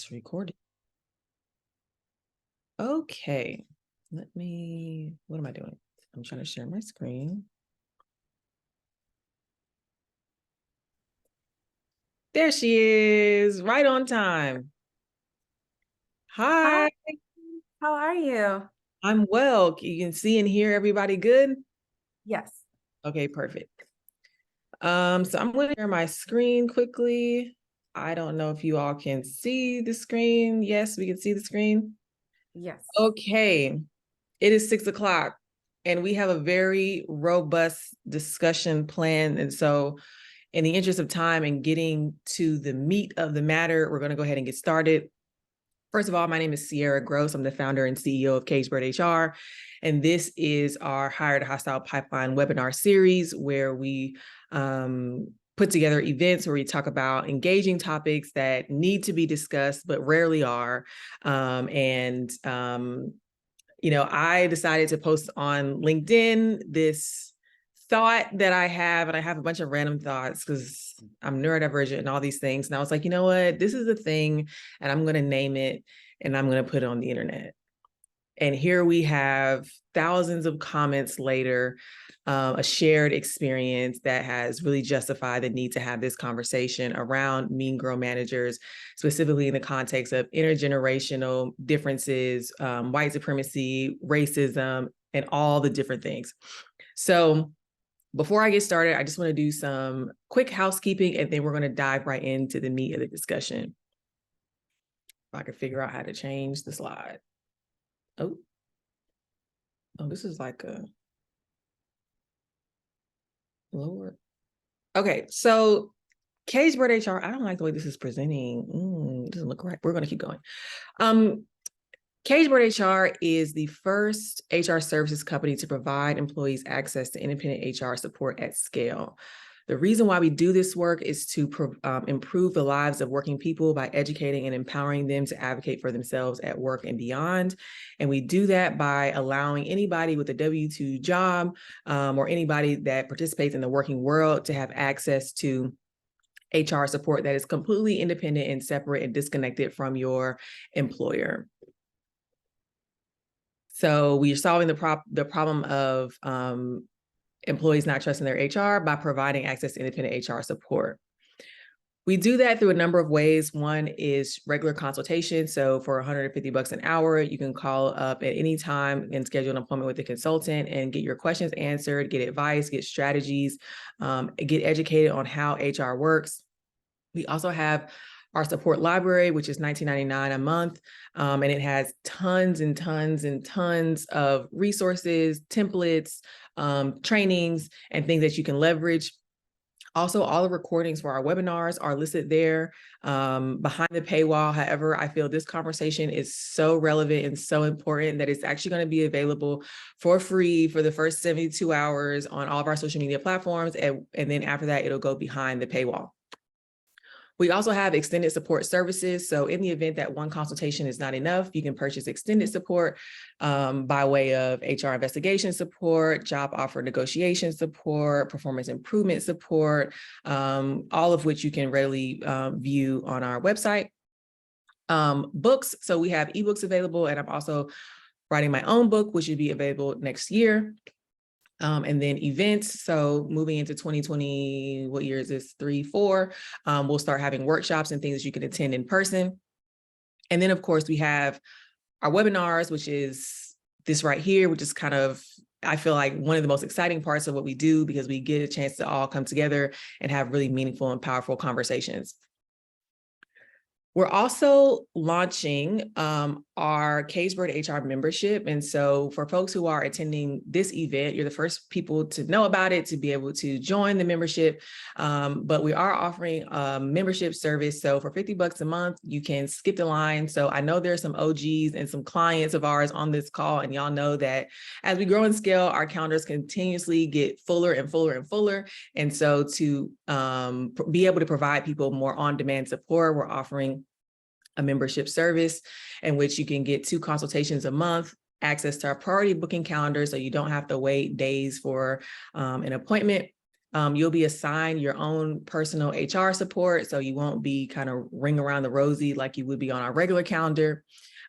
It's recording. Okay, what am I doing? I'm trying to share my screen. There she is, right on time. Hi, Hi, how are you? I'm well. You can see and hear everybody good? Yes. Okay, perfect. So I'm going to share my screen quickly. I don't know if you all can see the screen. Yes, we can see the screen. Yes. Okay, it is 6 o'clock and we have a very robust discussion plan. And so in the interest of time and getting to the meat of the matter, we're going to go ahead and get started. First of all, my name is Sierra Gross. I'm the founder and CEO of Cagebird HR. And this is our Hire to Hostile Pipeline webinar series where we put together events where we talk about engaging topics that need to be discussed, but rarely are. I decided to post on LinkedIn this thought that I have, and I have a bunch of random thoughts because I'm neurodivergent and all these things. And I was like, you know what? This is a thing, and I'm going to name it, and I'm going to put it on the internet. And here we have thousands of comments later, a shared experience that has really justified the need to have this conversation around mean girl managers, specifically in the context of intergenerational differences, white supremacy, racism, and all the different things. So before I get started, I just want to do some quick housekeeping, and then we're going to dive right into the meat of the discussion. If I could figure out how to change the slide. Oh, this is like a lower. Okay, so Cagebird HR, I don't like the way this is presenting. It doesn't look right. We're going to keep going. Cagebird HR is the first HR services company to provide employees access to independent HR support at scale. The reason why we do this work is to improve the lives of working people by educating and empowering them to advocate for themselves at work and beyond. And we do that by allowing anybody with a W-2 job or anybody that participates in the working world to have access to HR support that is completely independent and separate and disconnected from your employer. So we are solving the problem of employees not trusting their HR by providing access to independent HR support. We do that through a number of ways. One is regular consultation. So for $150 an hour, you can call up at any time and schedule an appointment with a consultant and get your questions answered, get advice, get strategies, get educated on how HR works. We also have our support library, which is $19.99 a month. And it has tons and tons and tons of resources, templates, trainings, and things that you can leverage. Also, all the recordings for our webinars are listed there behind the paywall. However, I feel this conversation is so relevant and so important that it's actually going to be available for free for the first 72 hours on all of our social media platforms. And then after that, it'll go behind the paywall. We also have extended support services. So in the event that one consultation is not enough, you can purchase extended support by way of HR investigation support, job offer negotiation support, performance improvement support, all of which you can readily view on our website. Books. So we have ebooks available, and I'm also writing my own book, which should be available next year. And then events. So moving into 2020, what year is this? 3, 4, we'll start having workshops and things that you can attend in person. And then of course we have our webinars, which is this right here, which is kind of, I feel like one of the most exciting parts of what we do because we get a chance to all come together and have really meaningful and powerful conversations. We're also launching our Cagebird HR membership. And so for folks who are attending this event, you're the first people to know about it, to be able to join the membership. But we are offering a membership service. So for $50 a month, you can skip the line. So I know there's some OGs and some clients of ours on this call, and y'all know that as we grow and scale, our calendars continuously get fuller and fuller and fuller. And so to be able to provide people more on-demand support, we're offering a membership service in which you can get 2 consultations a month, access to our priority booking calendar so you don't have to wait days for an appointment. You'll be assigned your own personal HR support, so you won't be kind of ring around the rosy like you would be on our regular calendar.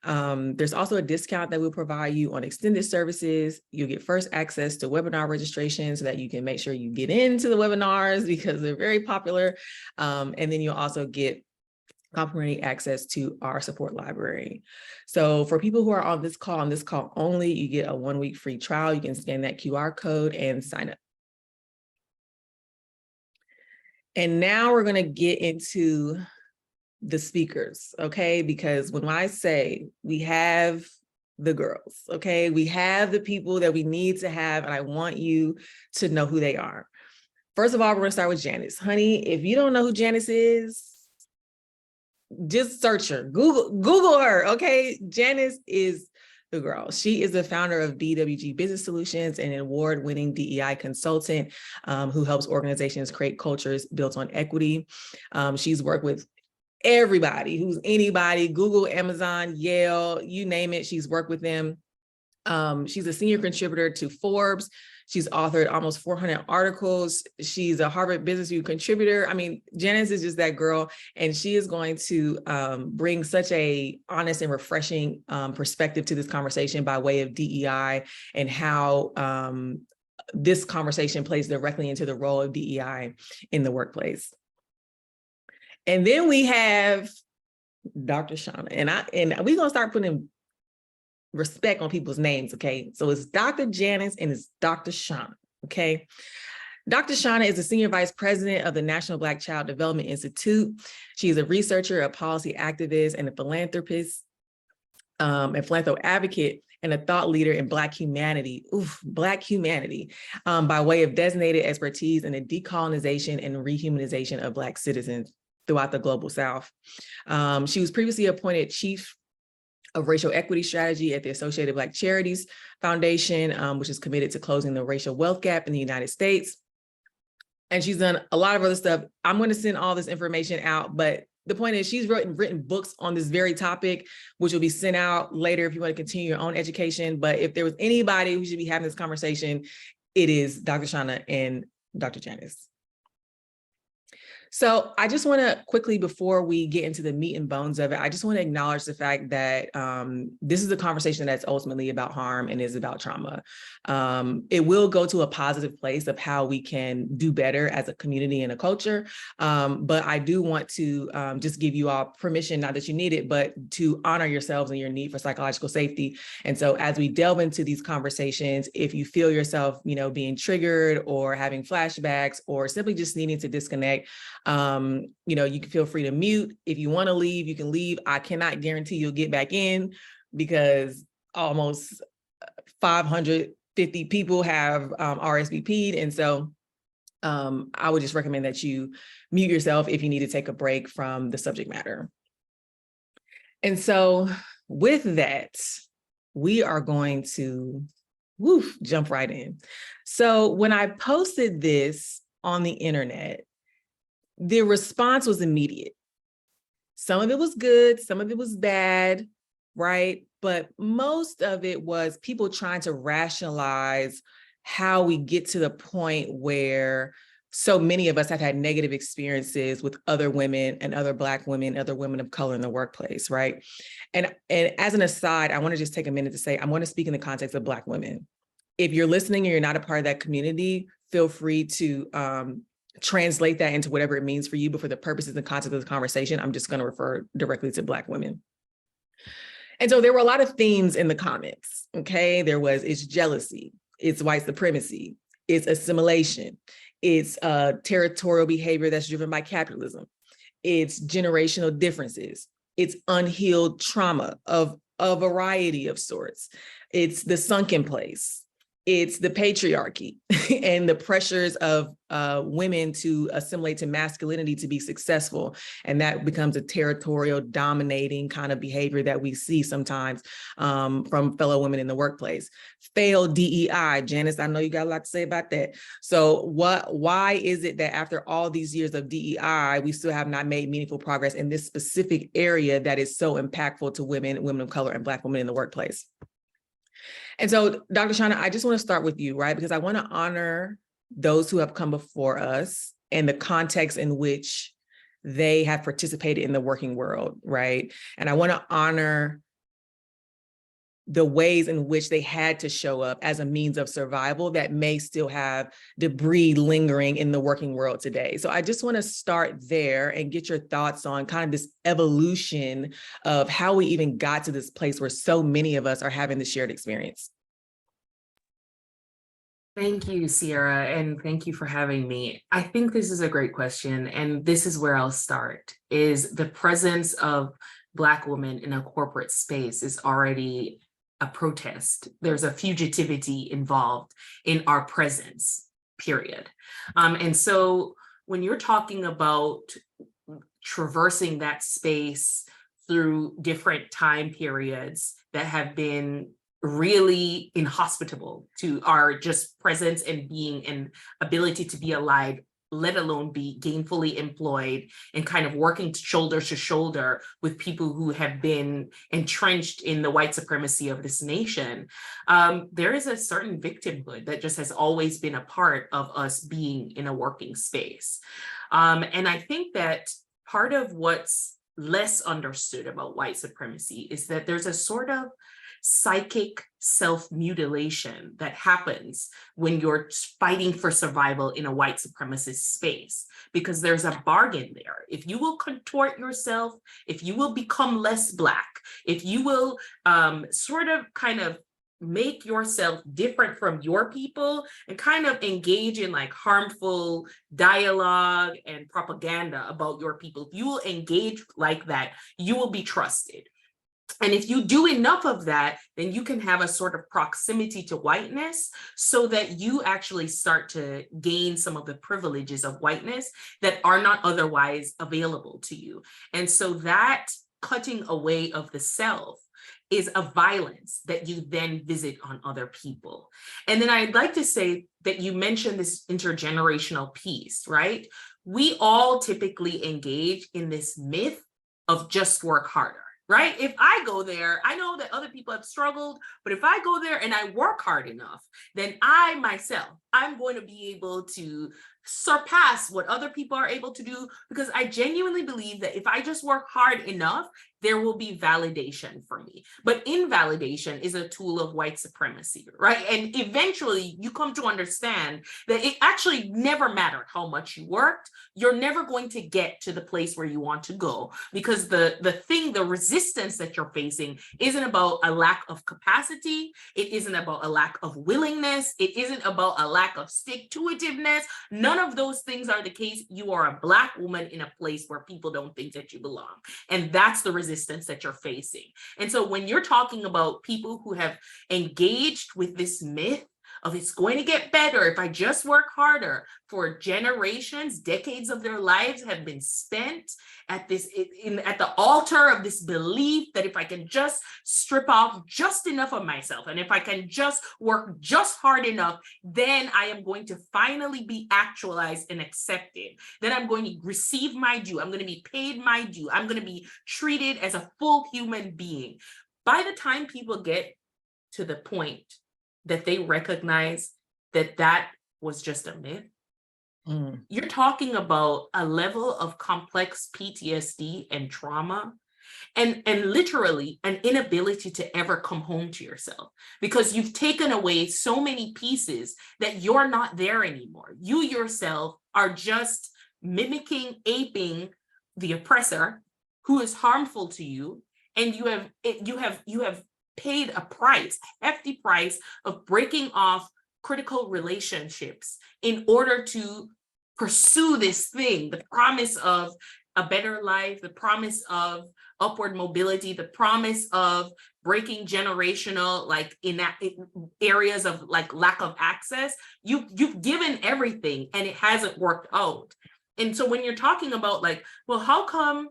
There's also a discount that we'll provide you on extended services. You'll get first access to webinar registration so that you can make sure you get into the webinars because they're very popular. And then you'll also get complimentary access to our support library. So for people who are on this call only, you get a 1-week free trial. You can scan that QR code and sign up. And now we're going to get into the speakers, okay? Because when I say we have the girls, okay, we have the people that we need to have, and I want you to know who they are. First of all, we're going to start with Janice. Honey, if you don't know who Janice is, just search her, Google her, okay? Janice is the girl. She is the founder of BWG Business Solutions, an award-winning DEI consultant who helps organizations create cultures built on equity. She's worked with everybody who's anybody, Google, Amazon, Yale, you name it, she's worked with them. She's a senior contributor to Forbes. She's authored almost 400 articles. She's a Harvard Business Review contributor. I mean, Janice is just that girl, and she is going to bring such a honest and refreshing perspective to this conversation by way of DEI and how this conversation plays directly into the role of DEI in the workplace. And then we have Dr. Shauna, and we're gonna start putting respect on people's names, okay? So it's Dr. Janice and it's Dr. Shauna, okay? Dr. Shauna is the Senior Vice President of the National Black Child Development Institute. She's a researcher, a policy activist, and a philanthropist, and philanthro advocate, and a thought leader in Black humanity, Black humanity, by way of designated expertise in the decolonization and rehumanization of Black citizens throughout the Global South. She was previously appointed Chief of Racial Equity Strategy at the Associated Black Charities Foundation, which is committed to closing the racial wealth gap in the United States. And she's done a lot of other stuff. I'm going to send all this information out, but the point is she's written books on this very topic, which will be sent out later if you want to continue your own education. But if there was anybody who should be having this conversation, it is Dr. Shauna and Dr. Janice. So I just want to quickly, before we get into the meat and bones of it, I just want to acknowledge the fact that this is a conversation that's ultimately about harm and is about trauma. It will go to a positive place of how we can do better as a community and a culture. But I do want to just give you all permission, not that you need it, but to honor yourselves and your need for psychological safety. And so as we delve into these conversations, if you feel yourself, being triggered or having flashbacks or simply just needing to disconnect, you can feel free to mute. If you want to leave, you can leave. I cannot guarantee you'll get back in because almost 550 people have RSVP'd. And so I would just recommend that you mute yourself if you need to take a break from the subject matter. And so with that, we are going to jump right in. So when I posted this on the internet, the response was immediate. Some of it was good, some of it was bad, right? But most of it was people trying to rationalize how we get to the point where so many of us have had negative experiences with other women and other Black women, other women of color in the workplace, right? And as an aside, I want to just take a minute to say, I'm going to speak in the context of Black women. If you're listening and you're not a part of that community, feel free to translate that into whatever it means for you. But for the purposes and context of the conversation, I'm just going to refer directly to Black women. And so there were a lot of themes in the comments, okay? It's jealousy, it's white supremacy, it's assimilation, it's territorial behavior that's driven by capitalism, it's generational differences, it's unhealed trauma of a variety of sorts, it's the sunken place, it's the patriarchy and the pressures of women to assimilate to masculinity to be successful. And that becomes a territorial dominating kind of behavior that we see sometimes from fellow women in the workplace. Failed DEI. Janice, I know you got a lot to say about that. So why is it that after all these years of DEI, we still have not made meaningful progress in this specific area that is so impactful to women of color, and Black women in the workplace? And so, Dr. Shauna, I just want to start with you, right? Because I want to honor those who have come before us and the context in which they have participated in the working world, right? And I want to honor the ways in which they had to show up as a means of survival that may still have debris lingering in the working world today. So I just want to start there and get your thoughts on kind of this evolution of how we even got to this place where so many of us are having the shared experience. Thank you, Sierra, and thank you for having me. I think this is a great question, and this is where I'll start, is the presence of Black women in a corporate space is already a protest. There's a fugitivity involved in our presence, period. And so when you're talking about traversing that space through different time periods that have been really inhospitable to our just presence and being and ability to be alive, let alone be gainfully employed and kind of working shoulder to shoulder with people who have been entrenched in the white supremacy of this nation. There is a certain victimhood that just has always been a part of us being in a working space. And I think that part of what's less understood about white supremacy is that there's a sort of psychic self-mutilation that happens when you're fighting for survival in a white supremacist space, because there's a bargain there. If you will contort yourself, if you will become less Black, if you will sort of kind of make yourself different from your people and kind of engage in like harmful dialogue and propaganda about your people, if you will engage like that, you will be trusted. And if you do enough of that, then you can have a sort of proximity to whiteness so that you actually start to gain some of the privileges of whiteness that are not otherwise available to you. And so that cutting away of the self is a violence that you then visit on other people. And then I'd like to say that you mentioned this intergenerational piece, right? We all typically engage in this myth of just work harder. Right? If I go there, I know that other people have struggled, but if I go there and I work hard enough, then I myself, I'm going to be able to surpass what other people are able to do, because I genuinely believe that if I just work hard enough, there will be validation for me. But invalidation is a tool of white supremacy, right? And eventually you come to understand that it actually never mattered how much you worked. You're never going to get to the place where you want to go, because the resistance that you're facing isn't about a lack of capacity. It isn't about a lack of willingness. It isn't about a lack of stick-to-itiveness. None of those things are the case. You are a Black woman in a place where people don't think that you belong. And that's the resistance that you're facing. And so when you're talking about people who have engaged with this myth of it's going to get better if I just work harder, for generations, decades of their lives have been spent at this at the altar of this belief that if I can just strip off just enough of myself, and if I can just work just hard enough, then I am going to finally be actualized and accepted. Then I'm going to receive my due. I'm going to be paid my due. I'm going to be treated as a full human being. By the time people get to the point that they recognize that that was just a myth, you're talking about a level of complex PTSD and trauma, and literally an inability to ever come home to yourself, because you've taken away so many pieces that you're not there anymore. You yourself are just mimicking, aping the oppressor who is harmful to you, and you have paid a price, a hefty price of breaking off critical relationships in order to pursue this thing, the promise of a better life, the promise of upward mobility, the promise of breaking generational, like in areas of like lack of access. You've given everything and it hasn't worked out. And so when you're talking about like, well, how come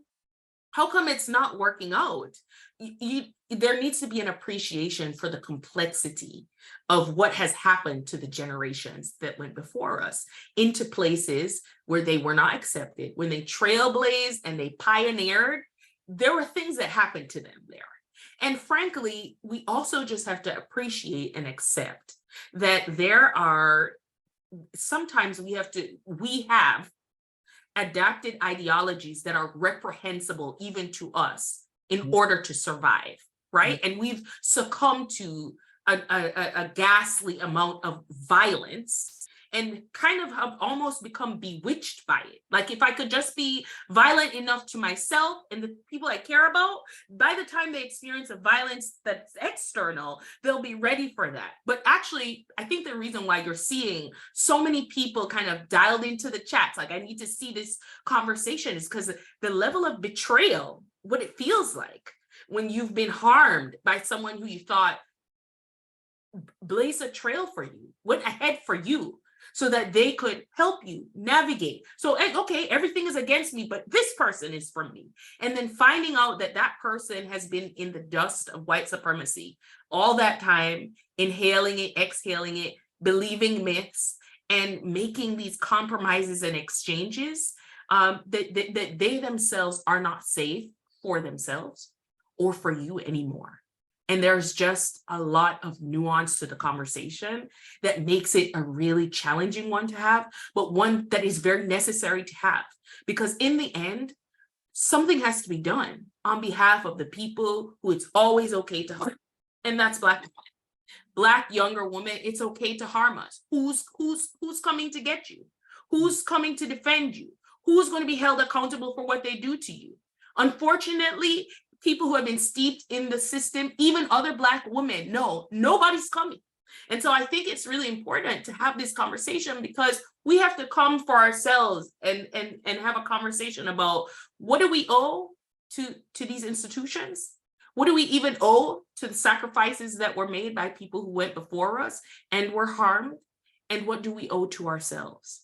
it's not working out? There needs to be an appreciation for the complexity of what has happened to the generations that went before us into places where they were not accepted. When they trailblazed and they pioneered, there were things that happened to them there. And frankly, we also just have to appreciate and accept that there are sometimes we have adapted ideologies that are reprehensible even to us in order to survive, right? And we've succumbed to a ghastly amount of violence and kind of have almost become bewitched by it. Like, if I could just be violent enough to myself and the people I care about, by the time they experience a violence that's external, they'll be ready for that. But actually, I think the reason why you're seeing so many people kind of dialed into the chats, like, I need to see this conversation, is because the level of betrayal, what it feels like when you've been harmed by someone who you thought blazed a trail for you, went ahead for you, so that they could help you navigate. So, okay, everything is against me, but this person is for me. And then finding out that that person has been in the dust of white supremacy all that time, inhaling it, exhaling it, believing myths, and making these compromises and exchanges, that they themselves are not safe for themselves or for you anymore. And there's just a lot of nuance to the conversation that makes it a really challenging one to have, but one that is very necessary to have. Because in the end, something has to be done on behalf of the people who it's always okay to harm. And that's Black younger women, it's okay to harm us. Who's coming to get you? Who's coming to defend you? Who's going to be held accountable for what they do to you? Unfortunately, people who have been steeped in the system, even other Black women, no, nobody's coming. And so I think it's really important to have this conversation, because we have to come for ourselves and have a conversation about, what do we owe to these institutions? What do we even owe to the sacrifices that were made by people who went before us and were harmed? And what do we owe to ourselves?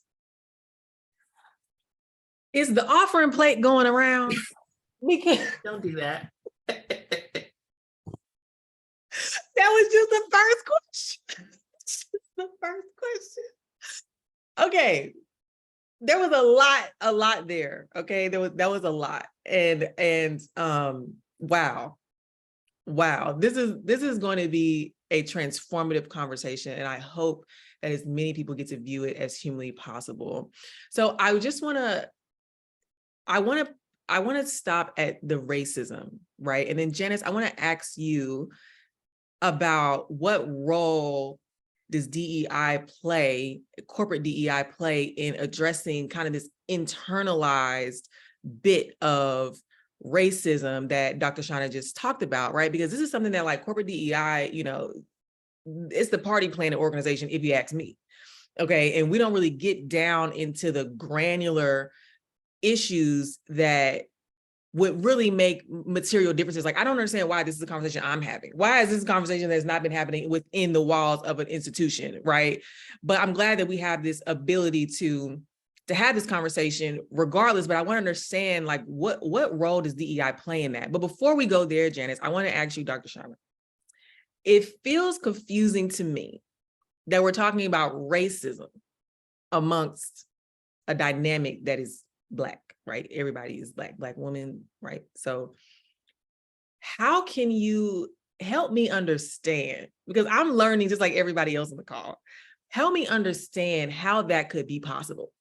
Is the offering plate going around? Because Don't do that. that was just the first question. The first question. Okay. There was a lot there. Okay. That was a lot. And wow. This is going to be a transformative conversation. And I hope that as many people get to view it as humanly possible. So I want to stop at the racism, right? And then Janice, I want to ask you about, what role does DEI play, corporate DEI play, in addressing kind of this internalized bit of racism that Dr. Shauna just talked about, right? Because this is something that, like, corporate DEI, it's the party planning organization, if you ask me. Okay. And we don't really get down into the granular issues that would really make material differences. Like, I don't understand why this is a conversation I'm having. Why is this a conversation that's not been happening within the walls of an institution, right? But I'm glad that we have this ability to have this conversation regardless. But I want to understand, like, what role does DEI play in that? But before we go there, Janice, I want to ask you, Dr. Sharma, it feels confusing to me that we're talking about racism amongst a dynamic that is Black, right? Everybody is Black women, right? So how can you help me understand, because I'm learning just like everybody else on the call, help me understand how that could be possible?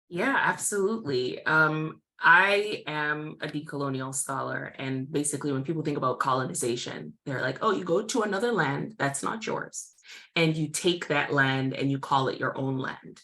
Yeah, absolutely. I am a decolonial scholar, and basically when people think about colonization, they're like, oh, you go to another land that's not yours, and you take that land and you call it your own land.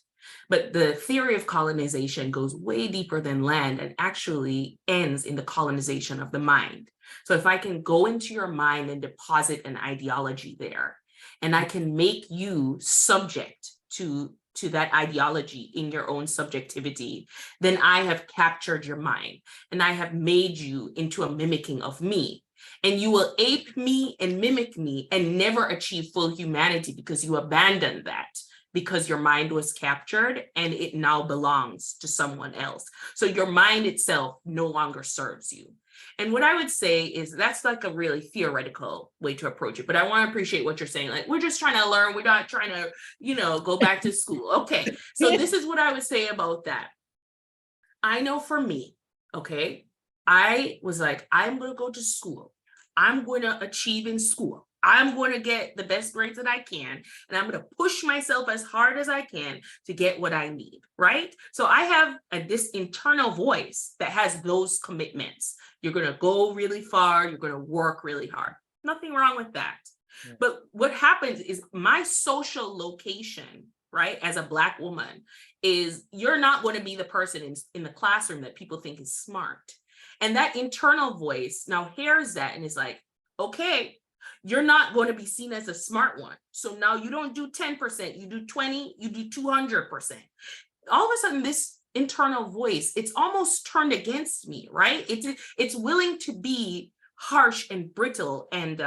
But the theory of colonization goes way deeper than land and actually ends in the colonization of the mind. So if I can go into your mind and deposit an ideology there, and I can make you subject to that ideology in your own subjectivity, then I have captured your mind and I have made you into a mimicking of me. And you will ape me and mimic me and never achieve full humanity, because you abandoned that, because your mind was captured and it now belongs to someone else. So your mind itself no longer serves you. And what I would say is that's like a really theoretical way to approach it. But I want to appreciate what you're saying. Like, we're just trying to learn. We're not trying to, go back to school. Okay. So this is what I would say about that. I know for me, okay, I was like, I'm going to go to school. I'm going to achieve in school. I'm going to get the best grades that I can, and I'm going to push myself as hard as I can to get what I need, right? So I have this internal voice that has those commitments. You're going to go really far, you're going to work really hard. Nothing wrong with that. Yeah. But what happens is my social location, right, as a Black woman, is you're not going to be the person in the classroom that people think is smart. And that internal voice now hears that and is like, okay, you're not going to be seen as a smart one. So now you don't do 10%, you do 20, you do 200%. All of a sudden, this internal voice, it's almost turned against me, right? It's willing to be harsh and brittle and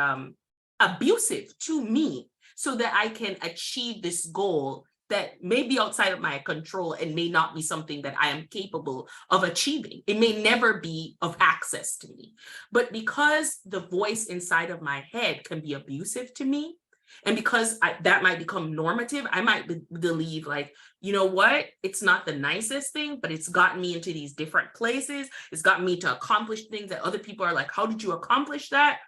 abusive to me so that I can achieve this goal that may be outside of my control and may not be something that I am capable of achieving. It may never be of access to me. But because the voice inside of my head can be abusive to me, and because that might become normative, I might believe like, you know what? It's not the nicest thing, but it's gotten me into these different places. It's gotten me to accomplish things that other people are like, how did you accomplish that?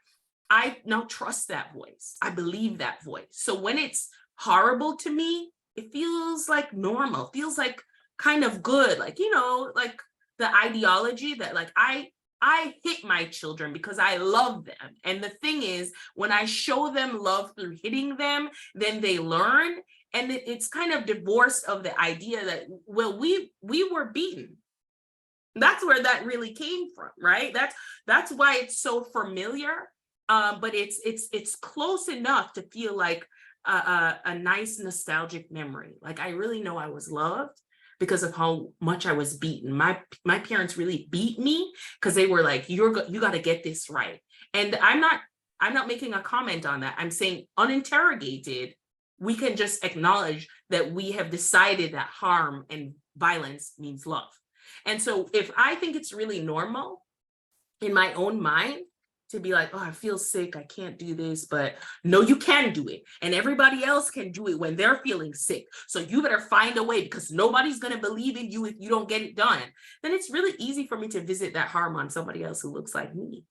I now trust that voice. I believe that voice. So when it's horrible to me, it feels like normal, feels like kind of good, like, you know, like the ideology that like I hit my children because I love them. And the thing is, when I show them love through hitting them, then they learn. And it's kind of divorced of the idea that, well, we were beaten. That's where that really came from, right? That's why it's so familiar. But it's close enough to feel like a nice nostalgic memory. Like I really know I was loved because of how much I was beaten. My parents really beat me because they were like, you got to get this right. And I'm not making a comment on that. I'm saying uninterrogated, we can just acknowledge that we have decided that harm and violence means love. And so if I think it's really normal in my own mind to be like, oh, I feel sick, I can't do this, but no, you can do it. And everybody else can do it when they're feeling sick. So you better find a way because nobody's going to believe in you if you don't get it done. Then it's really easy for me to visit that harm on somebody else who looks like me.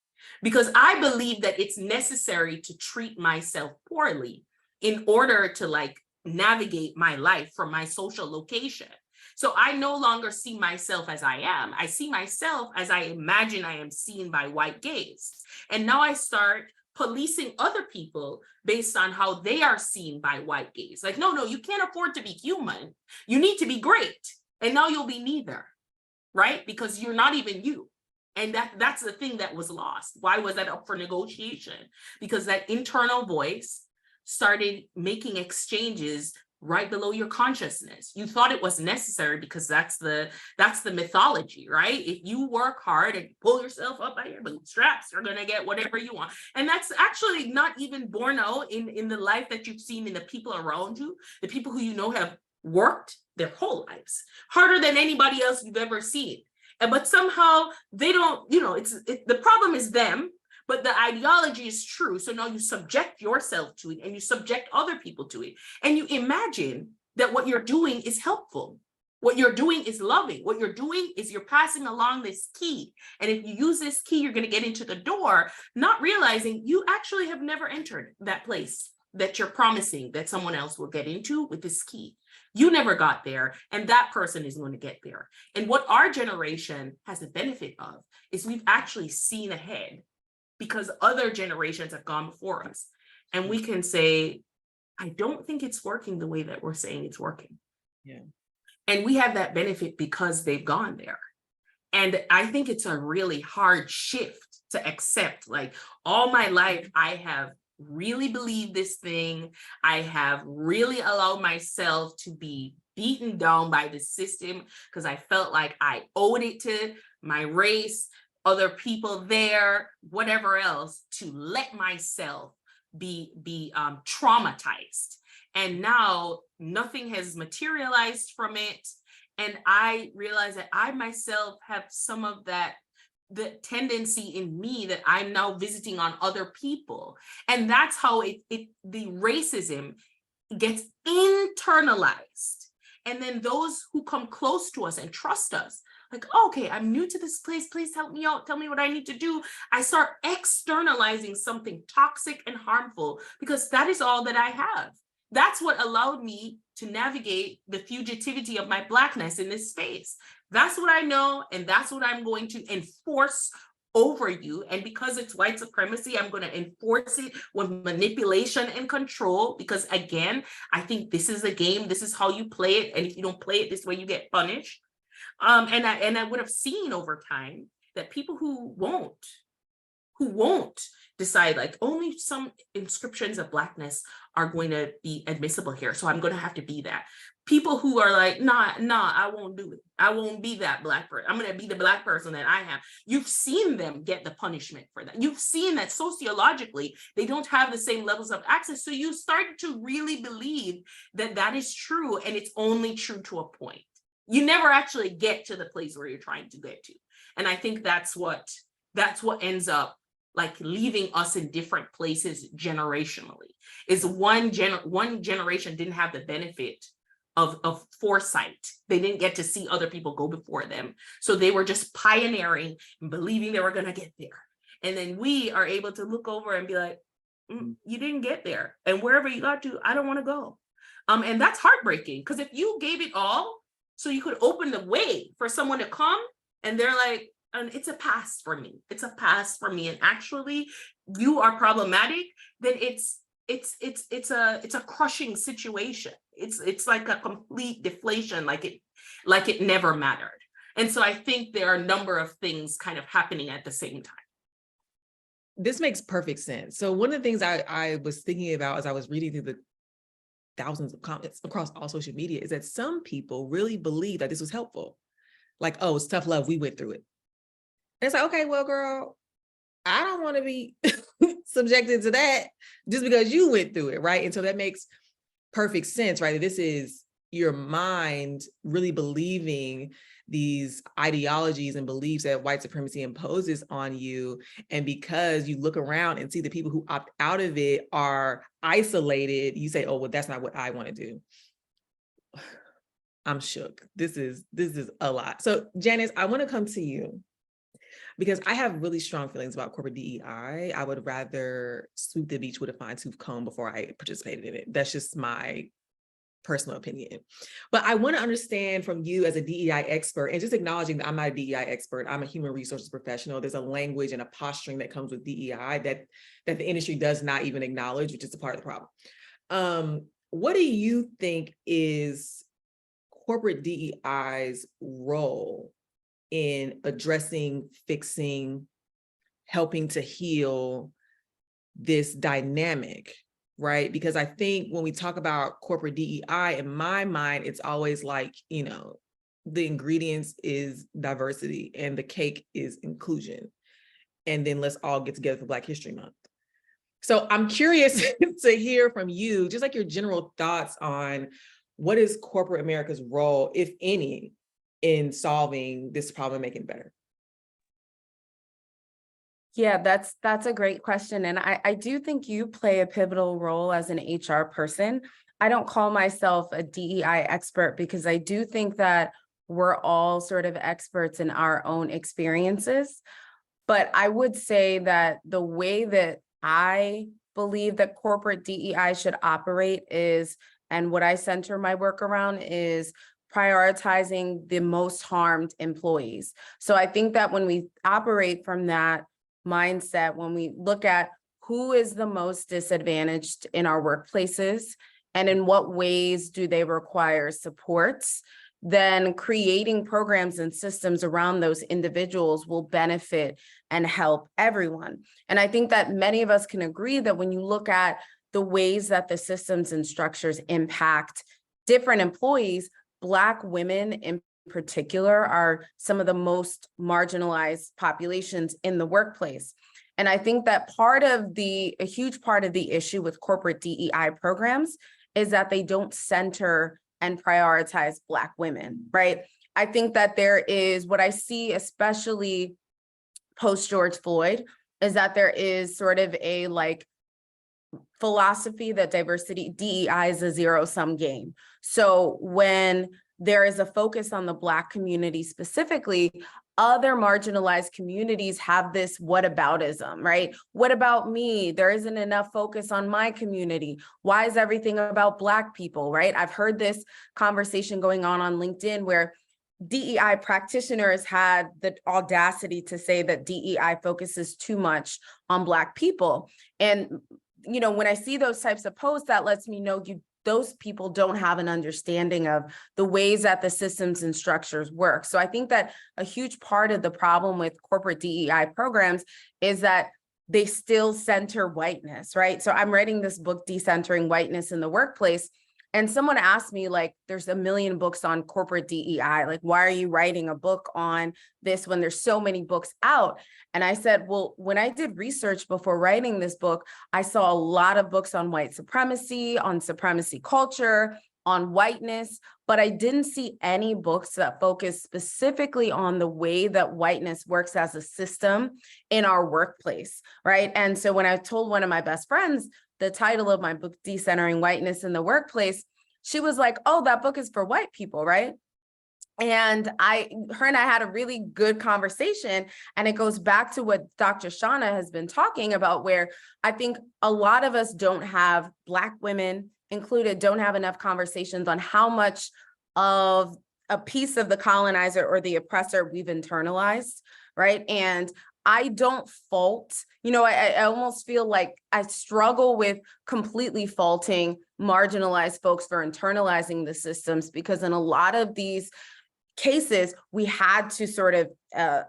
Because I believe that it's necessary to treat myself poorly in order to like navigate my life from my social location. So I no longer see myself as I am. I see myself as I imagine I am seen by white gaze. And now I start policing other people based on how they are seen by white gaze. Like, no, you can't afford to be human. You need to be great. And now you'll be neither, right? Because you're not even you. And that's the thing that was lost. Why was that up for negotiation? Because that internal voice started making exchanges right below your consciousness. You thought it was necessary because that's the mythology, right? If you work hard and pull yourself up by your bootstraps, you're gonna get whatever you want. And that's actually not even borne out in the life that you've seen in the people around you, the people who you know have worked their whole lives harder than anybody else you've ever seen. But somehow they don't, the problem is them. But the ideology is true. So now you subject yourself to it and you subject other people to it. And you imagine that what you're doing is helpful. What you're doing is loving. What you're doing is you're passing along this key. And if you use this key, you're going to get into the door, not realizing you actually have never entered that place that you're promising that someone else will get into with this key. You never got there, and that person is going to get there. And what our generation has the benefit of is we've actually seen ahead, because other generations have gone before us. And we can say, I don't think it's working the way that we're saying it's working. Yeah. And we have that benefit because they've gone there. And I think it's a really hard shift to accept. Like all my life, I have really believed this thing. I have really allowed myself to be beaten down by the system because I felt like I owed it to my race, other people there, whatever else, to let myself be traumatized. And now nothing has materialized from it. And I realize that I myself have some of that, the tendency in me that I'm now visiting on other people. And that's how the racism gets internalized. And then those who come close to us and trust us like, okay, I'm new to this place, please help me out, tell me what I need to do. I start externalizing something toxic and harmful because that is all that I have. That's what allowed me to navigate the fugitivity of my Blackness in this space. That's what I know, and that's what I'm going to enforce over you. And because it's white supremacy, I'm going to enforce it with manipulation and control, because again, I think this is a game, this is how you play it, and if you don't play it this way, you get punished. And I would have seen over time that people who won't decide, like, only some inscriptions of Blackness are going to be admissible here, so I'm going to have to be that. People who are like, nah, I won't do it. I won't be that Black person. I'm going to be the Black person that I am. You've seen them get the punishment for that. You've seen that sociologically, they don't have the same levels of access. So you start to really believe that that is true, and it's only true to a point. You never actually get to the place where you're trying to get to. And I think that's what ends up like leaving us in different places generationally, is one generation didn't have the benefit of foresight. They didn't get to see other people go before them. So they were just pioneering and believing they were going to get there. And then we are able to look over and be like, you didn't get there. And wherever you got to, I don't want to go. And that's heartbreaking, because if you gave it all so you could open the way for someone to come, and they're like, and it's a pass for me. It's a pass for me. And actually you are problematic, then it's a crushing situation. It's like a complete deflation, like it never mattered. And so I think there are a number of things kind of happening at the same time. This makes perfect sense. So one of the things I was thinking about as I was reading through the thousands of comments across all social media is that some people really believe that this was helpful. Like, oh, it's tough love, we went through it. And it's like, okay, well, girl, I don't want to be subjected to that just because you went through it, right? And so that makes perfect sense, right? This is your mind really believing these ideologies and beliefs that white supremacy imposes on you. And because you look around and see the people who opt out of it are isolated, you say, oh, well, that's not what I want to do. I'm shook. This is a lot. So Janice, I want to come to you, because I have really strong feelings about corporate DEI. I would rather sweep the beach with a fine-tooth comb before I participated in it. That's just my personal opinion. But I want to understand from you as a DEI expert, and just acknowledging that I'm not a DEI expert, I'm a human resources professional. There's a language and a posturing that comes with DEI that the industry does not even acknowledge, which is a part of the problem. What do you think is corporate DEI's role in addressing, fixing, helping to heal this dynamic, right? Because I think when we talk about corporate DEI, in my mind, it's always like, the ingredients is diversity and the cake is inclusion. And then let's all get together for Black History Month. So I'm curious to hear from you, just like your general thoughts on what is corporate America's role, if any, in solving this problem and making it better? Yeah, that's a great question. And I do think you play a pivotal role as an HR person. I don't call myself a DEI expert because I do think that we're all sort of experts in our own experiences. But I would say that the way that I believe that corporate DEI should operate is, and what I center my work around is prioritizing the most harmed employees. So I think that when we operate from that mindset, when we look at who is the most disadvantaged in our workplaces and in what ways do they require supports, then creating programs and systems around those individuals will benefit and help everyone. And I think that many of us can agree that when you look at the ways that the systems and structures impact different employees, Black women in particular are some of the most marginalized populations in the workplace. And I think that a huge part of the issue with corporate DEI programs is that they don't center and prioritize Black women, right? I think that there is, what I see, especially post George Floyd, is that there is sort of a philosophy that diversity DEI is a zero-sum game. So when there is a focus on the Black community specifically, other marginalized communities have this whataboutism, right? What about me? There isn't enough focus on my community. Why is everything about Black people, right? I've heard this conversation going on LinkedIn where DEI practitioners had the audacity to say that DEI focuses too much on Black people. And, you know, when I see those types of posts, that lets me know those people don't have an understanding of the ways that the systems and structures work. So I think that a huge part of the problem with corporate DEI programs is that they still center whiteness, right? So I'm writing this book, Decentering Whiteness in the Workplace. And someone asked me, like, there's a million books on corporate DEI. Like, why are you writing a book on this when there's so many books out? And I said, well, when I did research before writing this book, I saw a lot of books on white supremacy, on supremacy culture, on whiteness, but I didn't see any books that focus specifically on the way that whiteness works as a system in our workplace, right? And so when I told one of my best friends the title of my book, Decentering Whiteness in the Workplace, she was like, oh, that book is for white people, right? And her and I had a really good conversation. And it goes back to what Dr. Shauna has been talking about, where I think a lot of us don't have, Black women included, don't have enough conversations on how much of a piece of the colonizer or the oppressor we've internalized, right? And I don't fault, you know, I almost feel like I struggle with completely faulting marginalized folks for internalizing the systems, because in a lot of these cases, we had to sort of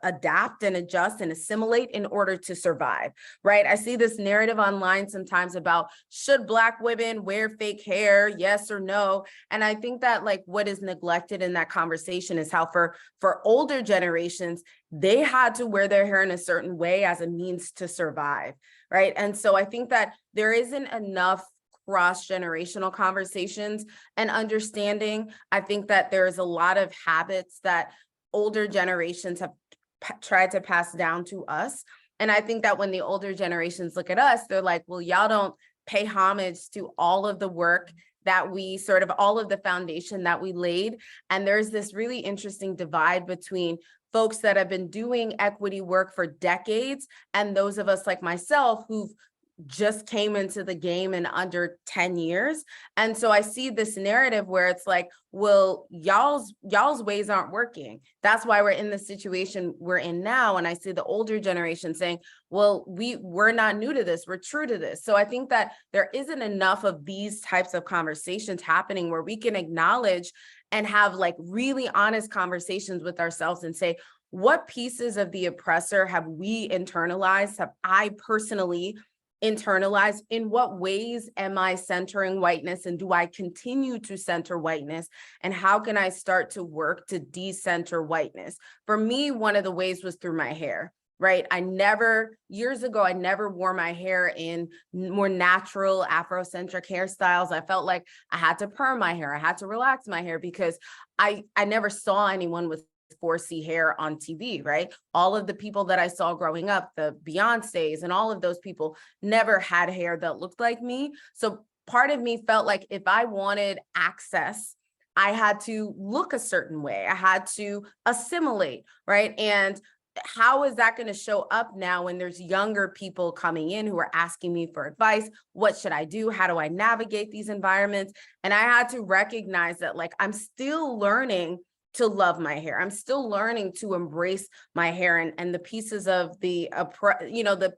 adapt and adjust and assimilate in order to survive, right? I see this narrative online sometimes about, should Black women wear fake hair, yes or no? And I think that, like, what is neglected in that conversation is how for older generations, they had to wear their hair in a certain way as a means to survive, right? And so I think that there isn't enough cross-generational conversations and understanding. I think that there's a lot of habits that older generations have tried to pass down to us. And I think that when the older generations look at us, they're like, well, y'all don't pay homage to all of the work that we sort of, all of the foundation that we laid. And there's this really interesting divide between folks that have been doing equity work for decades and those of us like myself who've just came into the game in under 10 years. And so I see this narrative where it's like, well, y'all's ways aren't working. That's why we're in the situation we're in now. And I see the older generation saying, well, we're not new to this, we're true to this. So I think that there isn't enough of these types of conversations happening where we can acknowledge and have like really honest conversations with ourselves and say, what pieces of the oppressor have we internalized? Have I personally internalized? In what ways am I centering whiteness, and do I continue to center whiteness? And how can I start to work to decenter whiteness? For me, one of the ways was through my hair, right? Years ago, I never wore my hair in more natural Afrocentric hairstyles. I felt like I had to perm my hair, I had to relax my hair, because I never saw anyone with 4C hair on TV, right? All of the people that I saw growing up, the Beyoncés and all of those people, never had hair that looked like me. So part of me felt like if I wanted access, I had to look a certain way. I had to assimilate, right? And how is that going to show up now when there's younger people coming in who are asking me for advice? What should I do? How do I navigate these environments? And I had to recognize that, like, I'm still learning to love my hair. I'm still learning to embrace my hair and the pieces of the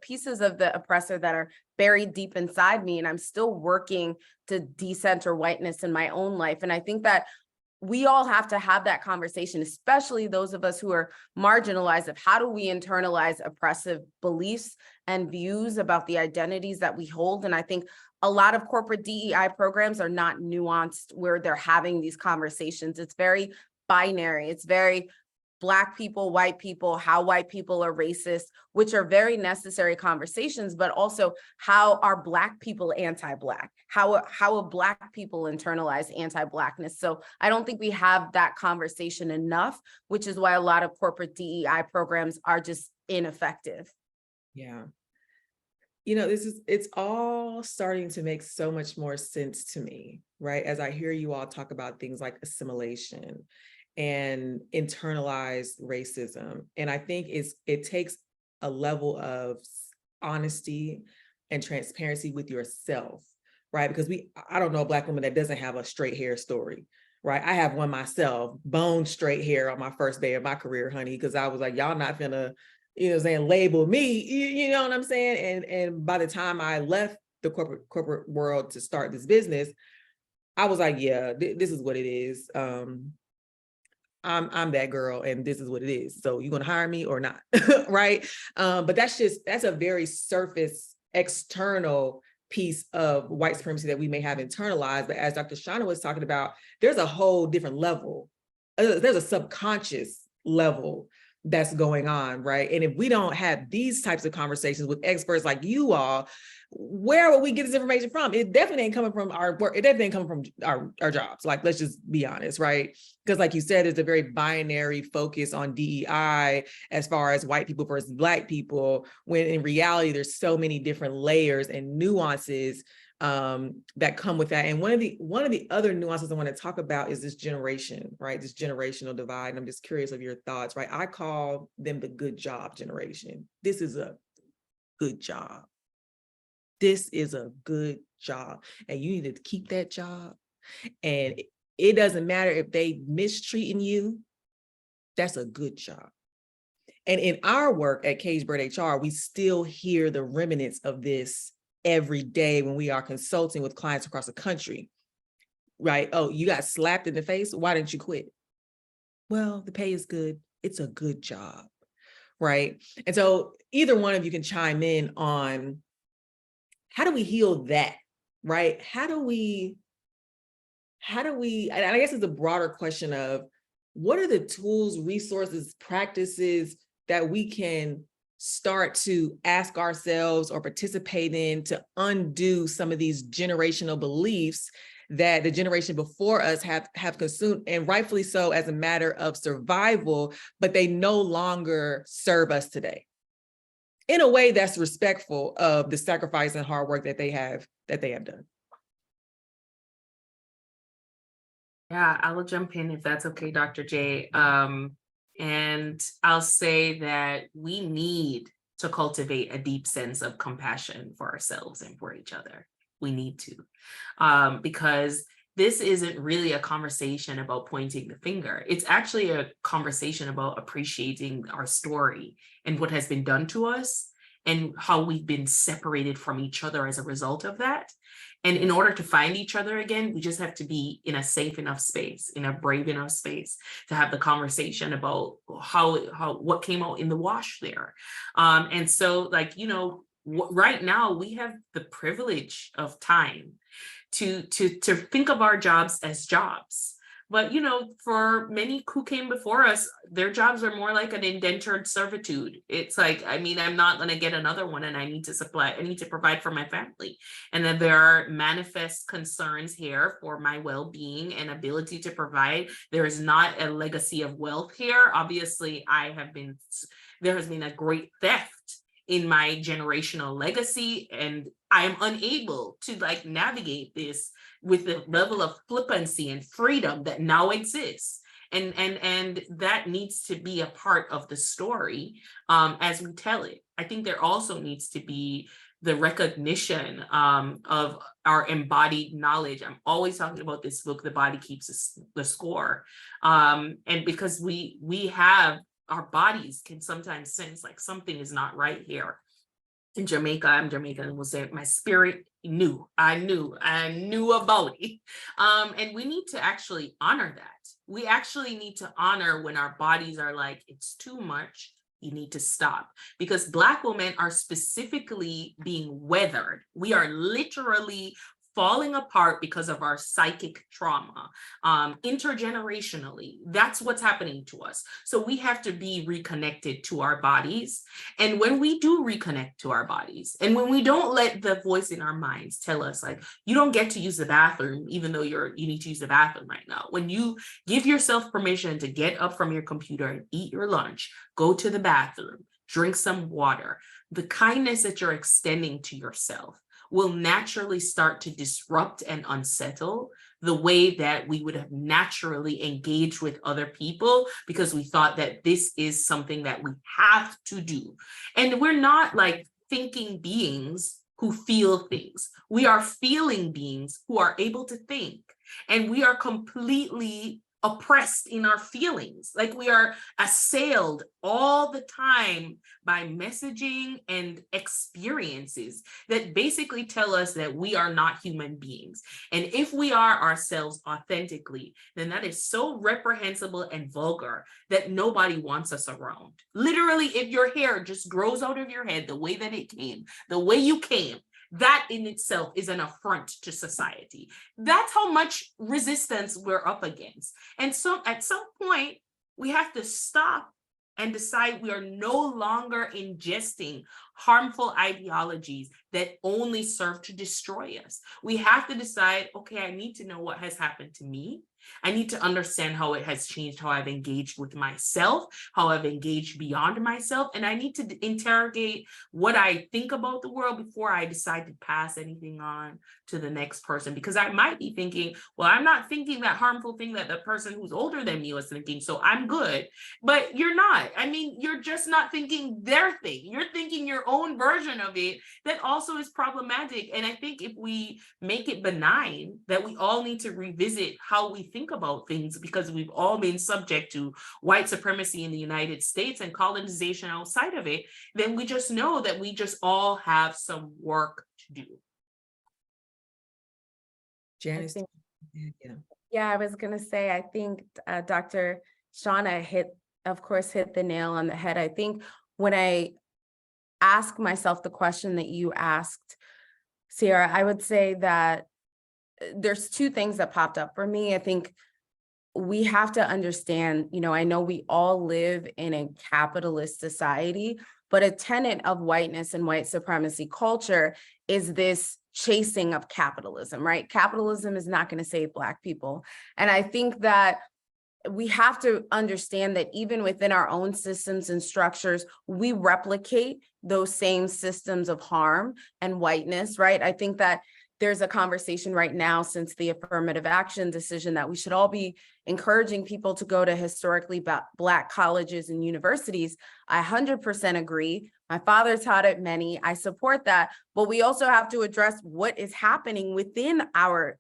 pieces of the oppressor that are buried deep inside me. And I'm still working to decenter whiteness in my own life. And I think that we all have to have that conversation, especially those of us who are marginalized, of how do we internalize oppressive beliefs and views about the identities that we hold. And I think a lot of corporate DEI programs are not nuanced where they're having these conversations. It's very binary. It's very Black people, white people, how white people are racist, which are very necessary conversations, but also how are Black people anti-Black? How are Black people internalize anti-Blackness? So I don't think we have that conversation enough, which is why a lot of corporate DEI programs are just ineffective. Yeah. You know, it's all starting to make so much more sense to me. right? As I hear you all talk about things like assimilation and internalized racism. And I think it takes a level of honesty and transparency with yourself, right? Because I don't know a Black woman that doesn't have a straight hair story, right? I have one myself, bone straight hair on my first day of my career, honey, because I was like, y'all not finna, you know what I'm saying, label me, you know what I'm saying? And by the time I left the corporate world to start this business, I was like, yeah, this is what it is. I'm that girl and this is what it is. So you gonna hire me or not, right? But that's a very surface external piece of white supremacy that we may have internalized. But as Dr. Shauna was talking about, there's a whole different level. There's a subconscious level that's going on, right? And if we don't have these types of conversations with experts like you all, where will we get this information from? It definitely ain't coming from our work. It definitely ain't coming from our jobs. Like, let's just be honest, right? Because like you said, there's a very binary focus on DEI as far as white people versus Black people, when in reality, there's so many different layers and nuances that come with that. And one of the other nuances I want to talk about is this generation, right? This generational divide. And I'm just curious of your thoughts, right? I call them the good job generation. This is a good job. This is a good job. And you need to keep that job. And it doesn't matter if they mistreating you, that's a good job. And in our work at Cagebird HR, we still hear the remnants of this every day when we are consulting with clients across the country, right? Oh, you got slapped in the face. Why didn't you quit? Well, the pay is good. It's a good job, right? And so either one of you can chime in on how do we heal that, right? How do we, and I guess it's a broader question of what are the tools, resources, practices that we can start to ask ourselves or participate in to undo some of these generational beliefs that the generation before us have consumed, and rightfully so, as a matter of survival, but they no longer serve us today in a way that's respectful of the sacrifice and hard work that they have done. Yeah, I will jump in if that's okay, Dr. J. And I'll say that we need to cultivate a deep sense of compassion for ourselves and for each other. We need to, because this isn't really a conversation about pointing the finger. It's actually a conversation about appreciating our story and what has been done to us and how we've been separated from each other as a result of that. And in order to find each other again, we just have to be in a safe enough space, in a brave enough space to have the conversation about what came out in the wash there. And so, like, you know, right now we have the privilege of time to think of our jobs as jobs. But, you know, for many who came before us, their jobs are more like an indentured servitude. It's like, I mean, I'm not going to get another one and I need to provide for my family. And then there are manifest concerns here for my well-being and ability to provide. There is not a legacy of wealth here. Obviously, there has been a great theft in my generational legacy, and I am unable to like navigate this with the level of flippancy and freedom that now exists. And that needs to be a part of the story as we tell it. I think there also needs to be the recognition of our embodied knowledge. I'm always talking about this book, The Body Keeps the Score. And because we have, our bodies can sometimes sense like something is not right here. In Jamaica, I'm Jamaican, and will say my spirit knew, I knew about it. And we need to actually honor that. We actually need to honor when our bodies are like, it's too much, you need to stop. Because Black women are specifically being weathered. We are literally falling apart because of our psychic trauma, intergenerationally. That's what's happening to us. So we have to be reconnected to our bodies. And when we do reconnect to our bodies, and when we don't let the voice in our minds tell us, like, you don't get to use the bathroom, even though you need to use the bathroom right now. When you give yourself permission to get up from your computer and eat your lunch, go to the bathroom, drink some water, the kindness that you're extending to yourself will naturally start to disrupt and unsettle the way that we would have naturally engaged with other people, because we thought that this is something that we have to do. And we're not like thinking beings who feel things. We are feeling beings who are able to think, and we are completely oppressed in our feelings. Like, we are assailed all the time by messaging and experiences that basically tell us that we are not human beings. And if we are ourselves authentically, then that is so reprehensible and vulgar that nobody wants us around. Literally, if your hair just grows out of your head the way that it came, the way you came, that in itself is an affront to society. That's how much resistance we're up against. And so at some point, we have to stop and decide we are no longer ingesting harmful ideologies that only serve to destroy us. We have to decide, okay, I need to know what has happened to me. I need to understand how it has changed how I've engaged with myself, how I've engaged beyond myself. And I need to interrogate what I think about the world before I decide to pass anything on to the next person. Because I might be thinking, well, I'm not thinking that harmful thing that the person who's older than me was thinking, so I'm good. But you're not. I mean, you're just not thinking their thing. You're thinking your own version of it that also is problematic. And I think if we make it benign, that we all need to revisit how we think about things, because we've all been subject to white supremacy in the United States and colonization outside of it, then we just know that we just all have some work to do. Janice, Yeah, I was going to say, I think Dr. Shauna hit the nail on the head. I think when I ask myself the question that you asked, Sierra, I would say that there's two things that popped up for me. I think we have to understand, I know we all live in a capitalist society, but a tenet of whiteness and white supremacy culture is this chasing of capitalism, right? Capitalism is not going to save Black people. And I think that we have to understand that even within our own systems and structures, we replicate those same systems of harm and whiteness, right? I think that there's a conversation right now since the affirmative action decision that we should all be encouraging people to go to historically Black colleges and universities. I 100% agree. My father taught at many. I support that, but we also have to address what is happening within our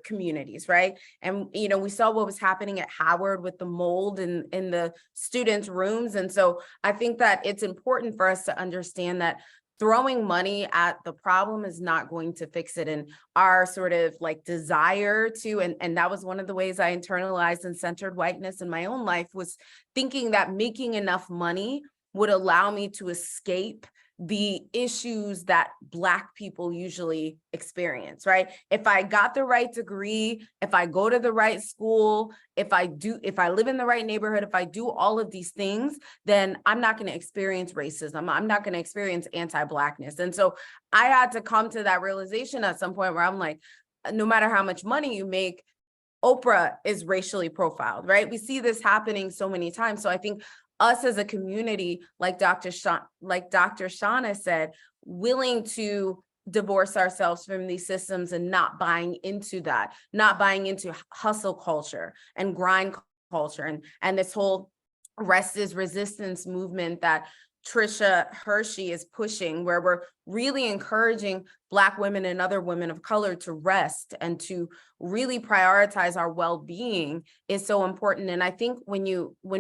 communities, right? And we saw what was happening at Howard with the mold in the students' rooms. And so I think that it's important for us to understand that throwing money at the problem is not going to fix it. And our sort of like desire to, and that was one of the ways I internalized and centered whiteness in my own life, was thinking that making enough money would allow me to escape the issues that Black people usually experience, right? If I got the right degree, if I go to the right school, if I live in the right neighborhood, if I do all of these things, then I'm not going to experience racism. I'm not going to experience anti-Blackness. And so I had to come to that realization at some point where I'm like, no matter how much money you make, Oprah is racially profiled, right? We see this happening so many times. So I think us as a community, like Dr. Shauna said, willing to divorce ourselves from these systems and not buying into that, not buying into hustle culture and grind culture and this whole rest is resistance movement that Trisha Hershey is pushing, where we're really encouraging Black women and other women of color to rest and to really prioritize our well-being is so important. And I think when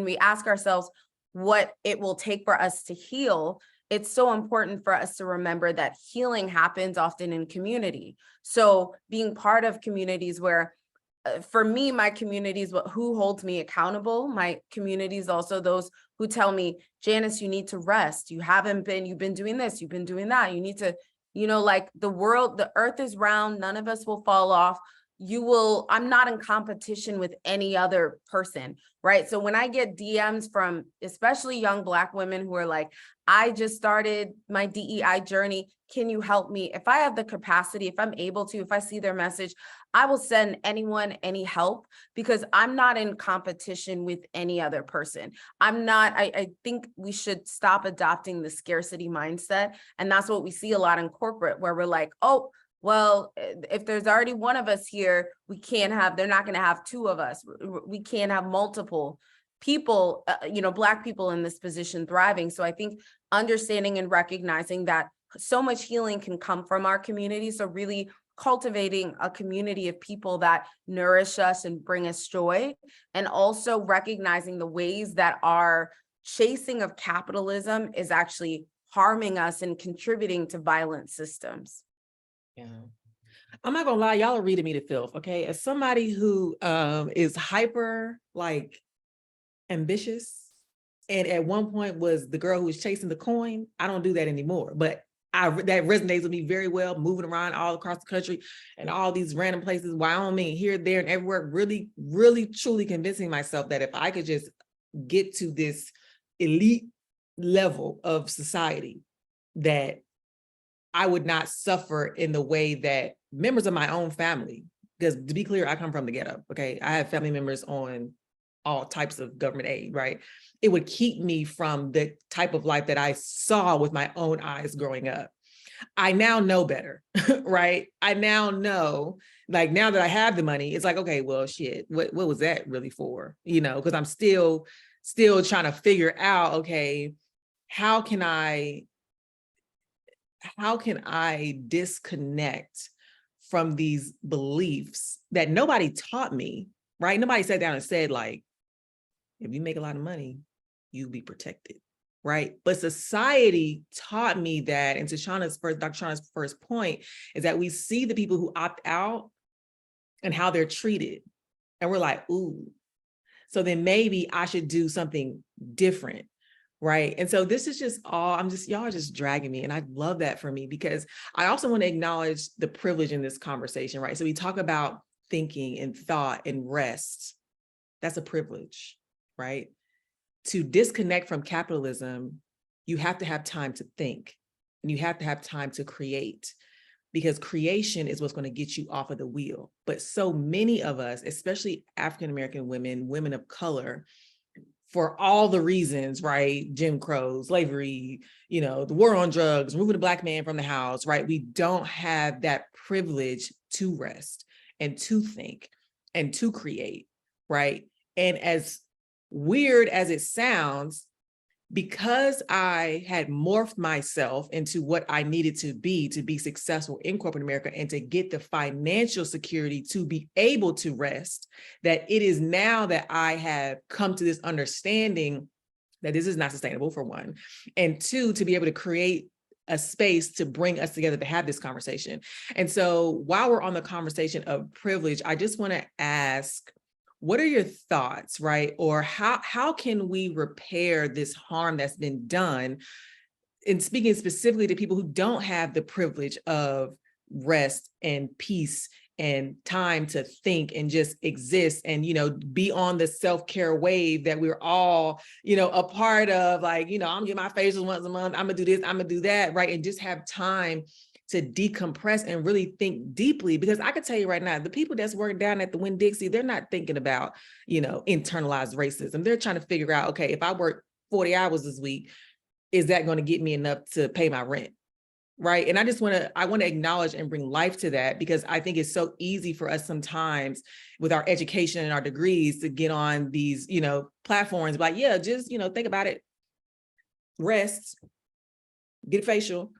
we ask ourselves what it will take for us to heal, it's so important for us to remember that healing happens often in community. So being part of communities where, for me, my community is who holds me accountable. My community is also those who tell me, Janice, you need to rest. You've been doing this, you've been doing that. You need to, like the earth is round, none of us will fall off. I'm not in competition with any other person, right? So when I get DMs from especially young Black women who are like, I just started my DEI journey, can you help me? If I have the capacity, if I'm able to, if I see their message, I will send anyone any help, because I'm not in competition with any other person. I think we should stop adopting the scarcity mindset. And that's what we see a lot in corporate, where we're like, oh, well, if there's already one of us here, they're not going to have two of us. We can't have multiple people, Black people in this position thriving. So I think understanding and recognizing that so much healing can come from our community. So really cultivating a community of people that nourish us and bring us joy, and also recognizing the ways that our chasing of capitalism is actually harming us and contributing to violent systems. Yeah. I'm not gonna lie, y'all are reading me to filth, okay? As somebody who is hyper ambitious, and at one point was the girl who was chasing the coin, I don't do that anymore. But that resonates with me very well, moving around all across the country and all these random places, Wyoming, here, there, and everywhere, really, really, truly convincing myself that if I could just get to this elite level of society, that I would not suffer in the way that members of my own family, because to be clear, I come from the ghetto, okay? I have family members on all types of government aid, right? It would keep me from the type of life that I saw with my own eyes growing up. I now know better, right? I now know, like, now that I have the money, it's like, okay, well, shit, what was that really for? Because I'm still trying to figure out, okay, how can I disconnect from these beliefs that nobody taught me, right? Nobody sat down and said, like, if you make a lot of money, you'll be protected, right? But society taught me that, and to Dr. Shauna's first point, is that we see the people who opt out and how they're treated. And we're like, ooh, so then maybe I should do something different. Right. And so this is just y'all are just dragging me. And I love that for me, because I also want to acknowledge the privilege in this conversation, right? So we talk about thinking and thought and rest. That's a privilege, right? To disconnect from capitalism, you have to have time to think, and you have to have time to create, because creation is what's going to get you off of the wheel. But so many of us, especially African-American women, women of color, for all the reasons, right? Jim Crow, slavery, the war on drugs, removing the Black man from the house, right? We don't have that privilege to rest and to think and to create, right? And as weird as it sounds, because I had morphed myself into what I needed to be successful in corporate America and to get the financial security to be able to rest, that it is now that I have come to this understanding that this is not sustainable, for one, and two, to be able to create a space to bring us together to have this conversation. And so while we're on the conversation of privilege, I just want to ask, what are your thoughts, right? Or how can we repair this harm that's been done? And speaking specifically to people who don't have the privilege of rest and peace and time to think and just exist and, be on the self-care wave that we're all, a part of, like, I'm gonna get my facials once a month, I'm gonna do this, I'm gonna do that, right? And just have time to decompress and really think deeply, because I can tell you right now, the people that's working down at the Winn-Dixie, they're not thinking about, internalized racism. They're trying to figure out, okay, if I work 40 hours this week, is that going to get me enough to pay my rent? Right. And I want to acknowledge and bring life to that, because I think it's so easy for us sometimes with our education and our degrees to get on these, platforms, like, yeah, just, think about it, rest, get a facial,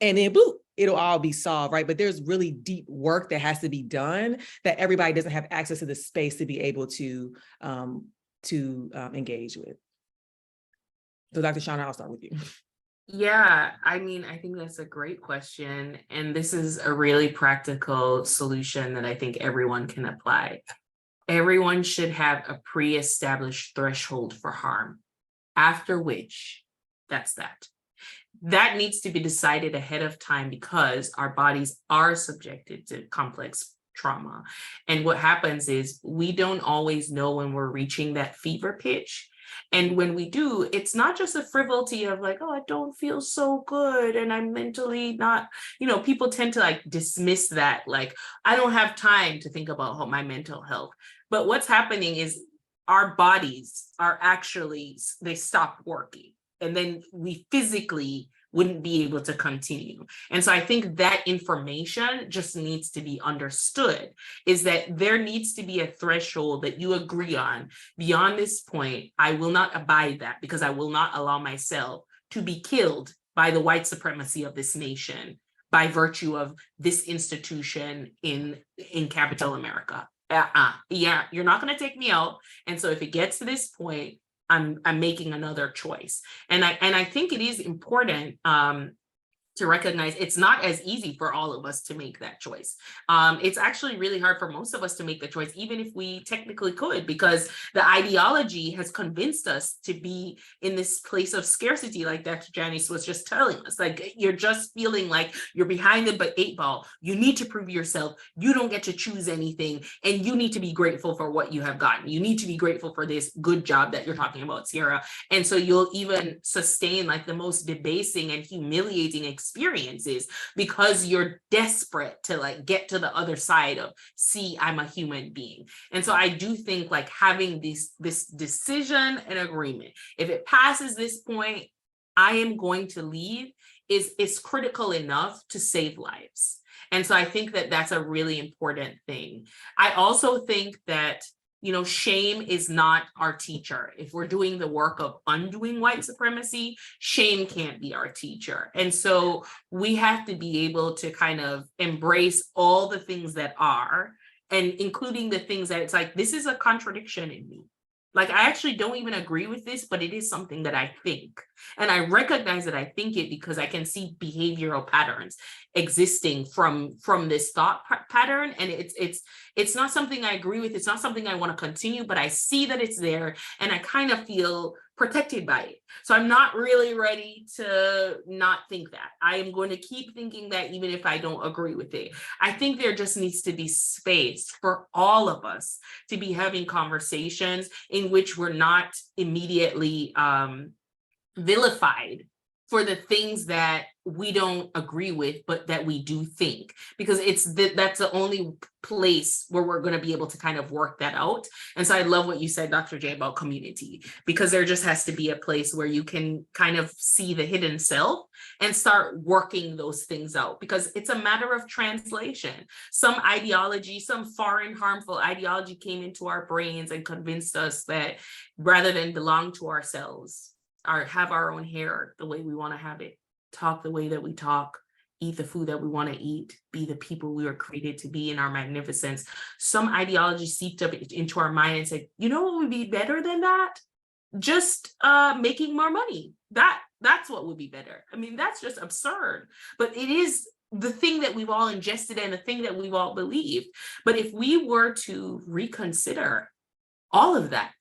and then boop, it'll all be solved, right? But there's really deep work that has to be done that everybody doesn't have access to the space to be able to engage with. So Dr. Shauna, I'll start with you. Yeah, I think that's a great question. And this is a really practical solution that I think everyone can apply. Everyone should have a pre-established threshold for harm, after which that's that. That needs to be decided ahead of time, because our bodies are subjected to complex trauma. And what happens is we don't always know when we're reaching that fever pitch. And when we do, it's not just a frivolity of like, oh, I don't feel so good and I'm mentally not, people tend to like dismiss that, like, I don't have time to think about my mental health. But what's happening is our bodies are actually, they stop working. And then we physically wouldn't be able to continue. And so I think that information just needs to be understood, is that there needs to be a threshold that you agree on. Beyond this point, I will not abide that, because I will not allow myself to be killed by the white supremacy of this nation by virtue of this institution in capital America. Yeah, you're not going to take me out. And so if it gets to this point, I'm making another choice. And I think it is important to recognize it's not as easy for all of us to make that choice. It's actually really hard for most of us to make the choice, even if we technically could, because the ideology has convinced us to be in this place of scarcity, like Dr. Janice was just telling us. Like, you're just feeling like you're behind the eight ball. You need to prove yourself. You don't get to choose anything, and you need to be grateful for what you have gotten. You need to be grateful for this good job that you're talking about, Sierra. And so you'll even sustain like the most debasing and humiliating experiences because you're desperate to like get to the other side of, see, I'm a human being. And so I do think like having this decision and agreement, if it passes this point, I am going to leave, is critical enough to save lives. And so I think that that's a really important thing. I also think that, you know, shame is not our teacher. If we're doing the work of undoing white supremacy, shame can't be our teacher. And so we have to be able to kind of embrace all the things that are, and including the things that it's like, this is a contradiction in me. Like, I actually don't even agree with this, but it is something that I think. And I recognize that I think it because I can see behavioral patterns existing from this thought pattern. And it's not something I agree with. It's not something I want to continue, but I see that it's there and I kind of feel protected by it. So I'm not really ready to not think that. I am going to keep thinking that even if I don't agree with it. I think there just needs to be space for all of us to be having conversations in which we're not immediately vilified for the things that we don't agree with, but that we do think, because that's the only place where we're going to be able to kind of work that out. And so I love what you said, Dr. J, about community, because there just has to be a place where you can kind of see the hidden self and start working those things out, because it's a matter of translation. Some ideology, some foreign harmful ideology came into our brains and convinced us that rather than belong to ourselves, or have our own hair the way we want to have it, talk the way that we talk, eat the food that we want to eat, be the people we were created to be in our magnificence. Some ideology seeped up into our mind and said, you know what would be better than that? Just making more money. That's what would be better. I mean, that's just absurd. But it is the thing that we've all ingested and the thing that we've all believed. But if we were to reconsider all of that,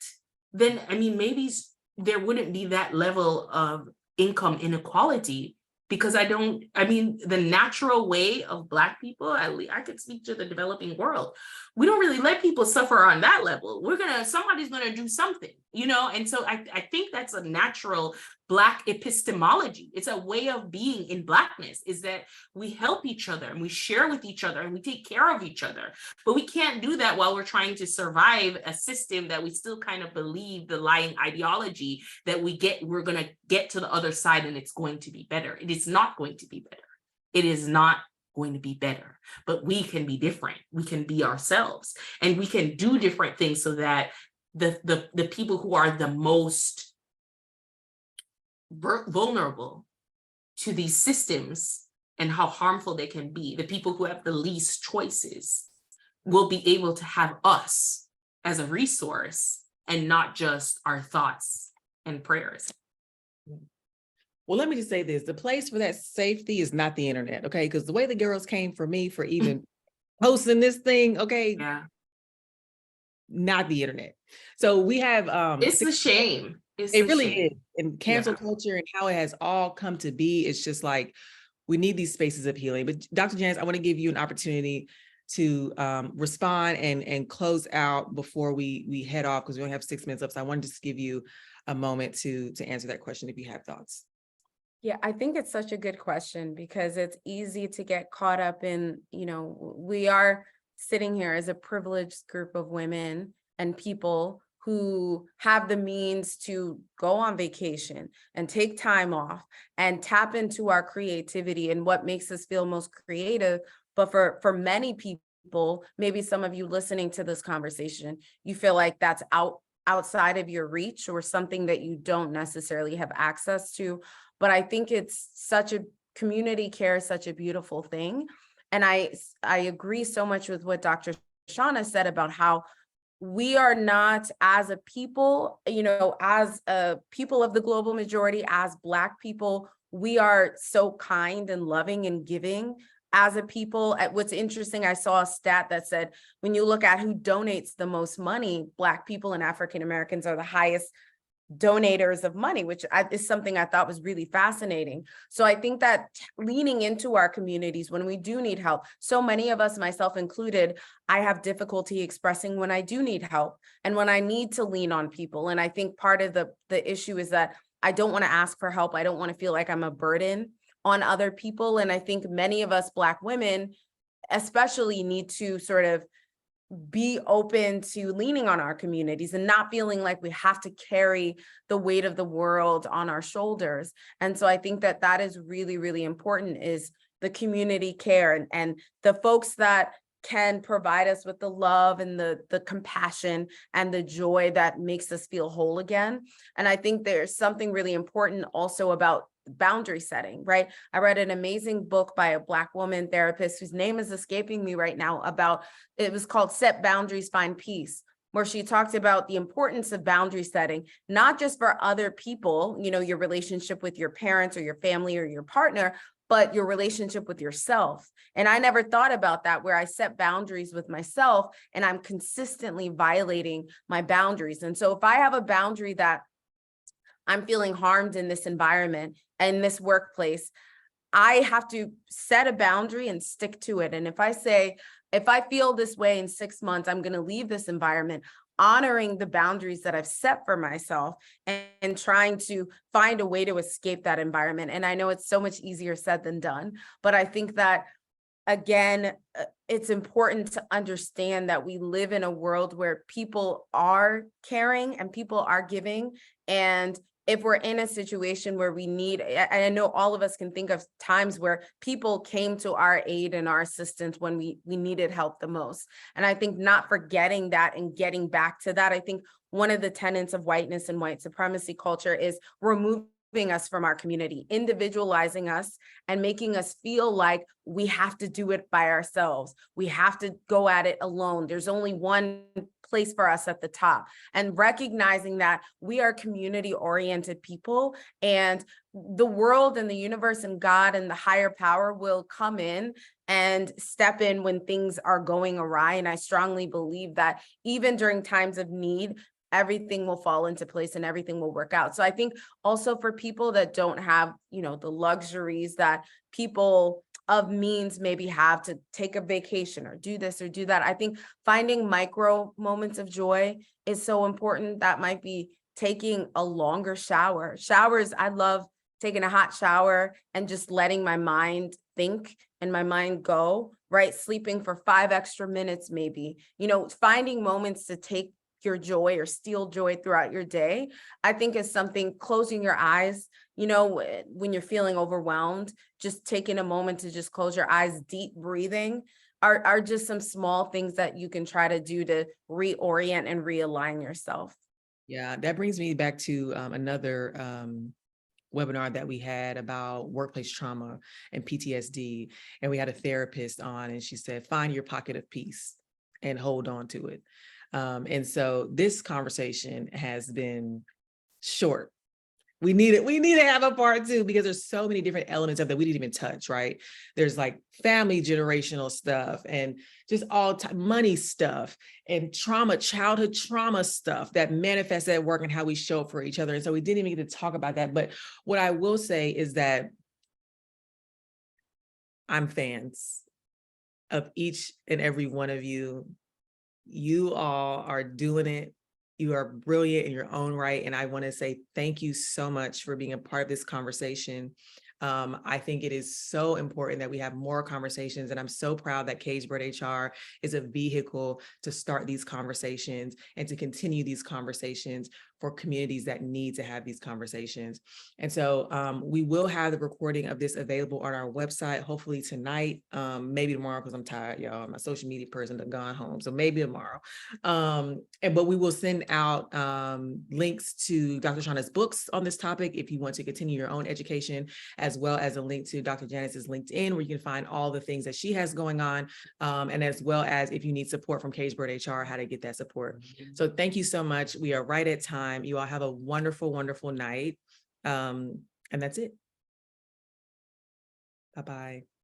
then, I mean, maybe there wouldn't be that level of income inequality, because the natural way of Black people, I could speak to the developing world, we don't really let people suffer on that level. Somebody's gonna do something, you know? And so I think that's a natural Black epistemology. It's a way of being in Blackness, is that we help each other and we share with each other and we take care of each other. But we can't do that while we're trying to survive a system that we still kind of believe the lying ideology that we're gonna get to the other side and it's going to be better. It is not going to be better. It is not going to be better, but we can be different. We can be ourselves and we can do different things so that the people who are the most vulnerable to these systems and how harmful they can be, the people who have the least choices, will be able to have us as a resource and not just our thoughts and prayers. Well, let me just say this. The place for that safety is not the internet, okay? Because the way the girls came for me for even posting this thing, okay? Yeah. Not the internet. So we have it's a shame. It really is. And cancel culture and how it has all come to be, it's just like, we need these spaces of healing. But Dr. Janice, I want to give you an opportunity to respond and close out before we head off, because we only have 6 minutes left. So I wanted to just give you a moment to answer that question if you have thoughts. Yeah, I think it's such a good question, because it's easy to get caught up in, we are sitting here as a privileged group of women and people who have the means to go on vacation and take time off and tap into our creativity and what makes us feel most creative. But for many people, maybe some of you listening to this conversation, you feel like that's outside of your reach or something that you don't necessarily have access to. But I think it's such a community care is such a beautiful thing. And I agree so much with what Dr. Shauna said about how we are not, as a people, as a people of the global majority, as Black people, we are so kind and loving and giving as a people. What's interesting, I saw a stat that said, when you look at who donates the most money, Black people and African Americans are the highest donators of money, which is something I thought was really fascinating. So I think that leaning into our communities when we do need help, so many of us, myself included, I have difficulty expressing when I do need help and when I need to lean on people. And I think part of the issue is that I don't want to ask for help. I don't want to feel like I'm a burden on other people. And I think many of us Black women especially need to sort of be open to leaning on our communities and not feeling like we have to carry the weight of the world on our shoulders. And so I think that that is really, really important, is the community care and the folks that can provide us with the love and the compassion and the joy that makes us feel whole again. And I think there's something really important also about boundary setting, right? I read an amazing book by a Black woman therapist whose name is escaping me right now it was called Set Boundaries, Find Peace, where she talked about the importance of boundary setting, not just for other people, your relationship with your parents or your family or your partner, but your relationship with yourself. And I never thought about that, where I set boundaries with myself and I'm consistently violating my boundaries. And so if I have a boundary that I'm feeling harmed in this environment and this workplace, I have to set a boundary and stick to it. And if I feel this way in 6 months, I'm going to leave this environment, honoring the boundaries that I've set for myself and trying to find a way to escape that environment. And I know it's so much easier said than done, but I think that, again, it's important to understand that we live in a world where people are caring and people are giving. And if we're in a situation where we need, and I know all of us can think of times where people came to our aid and our assistance when we needed help the most. And I think not forgetting that and getting back to that, I think one of the tenets of whiteness and white supremacy culture is removing us from our community, individualizing us and making us feel like we have to do it by ourselves. We have to go at it alone. There's only one place for us at the top, and recognizing that we are community-oriented people, and the world and the universe and God and the higher power will come in and step in when things are going awry. And I strongly believe that even during times of need, everything will fall into place and everything will work out. So I think also for people that don't have, the luxuries that people of means maybe have to take a vacation or do this or do that, I think finding micro moments of joy is so important. That might be taking a longer shower. Showers, I love taking a hot shower and just letting my mind think and my mind go, right? Sleeping for 5 extra minutes, maybe, finding moments to take your joy or steal joy throughout your day, I think is something. Closing your eyes, when you're feeling overwhelmed, just taking a moment to just close your eyes, deep breathing are just some small things that you can try to do to reorient and realign yourself. Yeah, that brings me back to another webinar that we had about workplace trauma and PTSD. And we had a therapist on, and she said, find your pocket of peace and hold on to it. And so this conversation has been short. We need to have a part 2, because there's so many different elements of that we didn't even touch, right? There's like family generational stuff and just money stuff and trauma, childhood trauma stuff that manifests at work and how we show up for each other. And so we didn't even get to talk about that. But what I will say is that I'm fans of each and every one of you. You all are doing it. You are brilliant in your own right. And I want to say thank you so much for being a part of this conversation. I think it is so important that we have more conversations, and I'm so proud that Cagebird HR is a vehicle to start these conversations and to continue these conversations for communities that need to have these conversations. And so we will have the recording of this available on our website, hopefully tonight, maybe tomorrow, because I'm tired, y'all. My social media person done gone home, so maybe tomorrow. But we will send out links to Dr. Shauna's books on this topic if you want to continue your own education, as well as a link to Dr. Janice's LinkedIn, where you can find all the things that she has going on, and as well as if you need support from Cagebird HR, how to get that support. So thank you so much. We are right at time. You all have a wonderful, wonderful night. And that's it. Bye-bye.